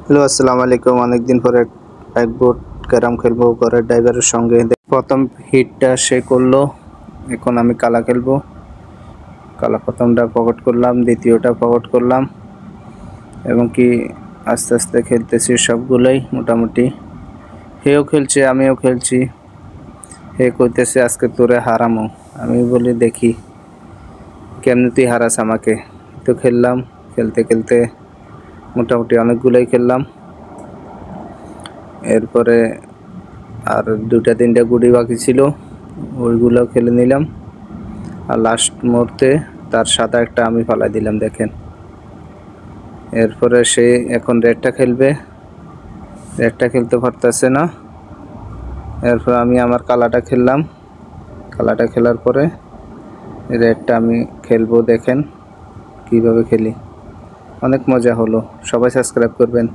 Hello, আসসালামু আলাইকুম। অনেকদিন পরে এক বোর্ড ক্যারাম খেলবো ঘরের ড্রাইভারের সঙ্গে। প্রথম হিটটা সে করলো, এখন আমি কালা খেলবো। কালা প্রথমটা পকেট করলাম, দ্বিতীয়টা পকেট করলাম এবং কি আস্তে আস্তে খেলতেছি সবগুলোই মোটামুটি। হেও খেলছে, আমিও খেলছি। হে কইতেছে আজকে তোরে হারামো। আমি বলি দেখি কেমনে তুই হারাস আমাকে। তো খেললাম, খেলতে খেলতে মোটামুটি অনেকগুলোই খেললাম। এরপরে আর 2টা-3টা গুটি বাকি ছিল, ওইগুলো খেলে নিলাম। আর লাস্ট মুহূর্তে তার সাদা একটা আমি ফালাই দিলাম, দেখেন। এরপরে সে এখন রেডটা খেলবে, রেডটা খেলতে পারতেছে না। এরপর আমি আমার কালাটা খেললাম, কালাটা খেলার পরে রেডটা আমি খেলবো, দেখেন কিভাবে খেলি। অনেক মজা হলো। সবাই সাবস্ক্রাইব করবেন।